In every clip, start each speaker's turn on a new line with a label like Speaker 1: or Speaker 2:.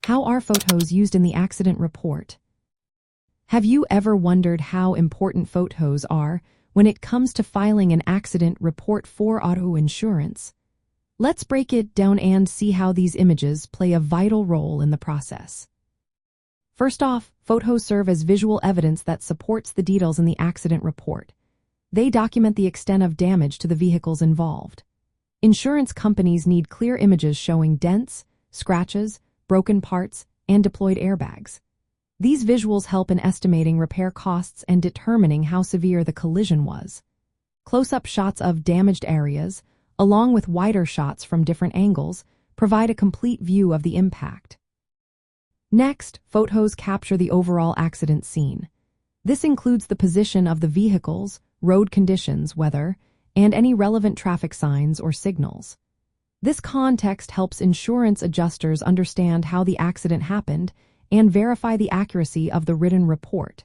Speaker 1: How are photos used in the accident report? Have you ever wondered how important photos are when it comes to filing an accident report for auto insurance? Let's break it down and see how these images play a vital role in the process. First off, photos serve as visual evidence that supports the details in the accident report. They document the extent of damage to the vehicles involved. Insurance companies need clear images showing dents, scratches, broken parts, and deployed airbags. These visuals help in estimating repair costs and determining how severe the collision was. Close-up shots of damaged areas, along with wider shots from different angles, provide a complete view of the impact. Next, photos capture the overall accident scene. This includes the position of the vehicles, road conditions, weather, and any relevant traffic signs or signals. This context helps insurance adjusters understand how the accident happened and verify the accuracy of the written report.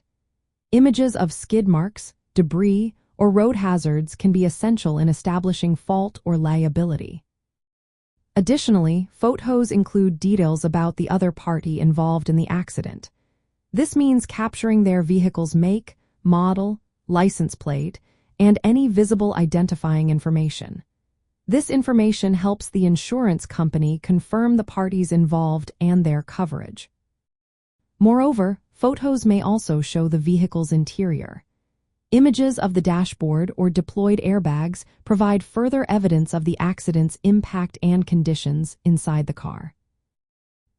Speaker 1: Images of skid marks, debris, or road hazards can be essential in establishing fault or liability. Additionally, photos include details about the other party involved in the accident. This means capturing their vehicle's make, model, license plate, and any visible identifying information. This information helps the insurance company confirm the parties involved and their coverage. Moreover, photos may also show the vehicle's interior. Images of the dashboard or deployed airbags provide further evidence of the accident's impact and conditions inside the car.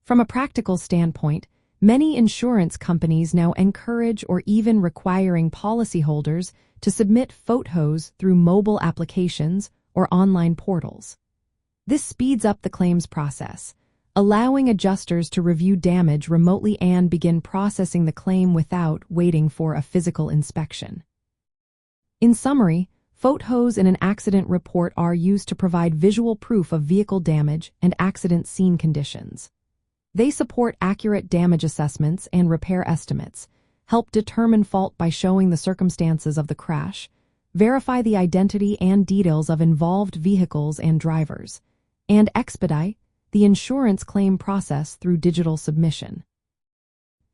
Speaker 1: From a practical standpoint, many insurance companies now encourage or even requiring policyholders to submit photos through mobile applications or online portals. This speeds up the claims process, allowing adjusters to review damage remotely and begin processing the claim without waiting for a physical inspection. In summary, photos in an accident report are used to provide visual proof of vehicle damage and accident scene conditions. They support accurate damage assessments and repair estimates, help determine fault by showing the circumstances of the crash, verify the identity and details of involved vehicles and drivers, and expedite the insurance claim process through digital submission.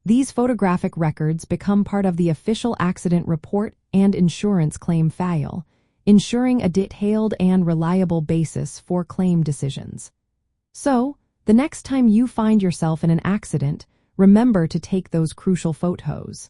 Speaker 1: These photographic records become part of the official accident report and insurance claim file, ensuring a detailed and reliable basis for claim decisions. So, the next time you find yourself in an accident, remember to take those crucial photos.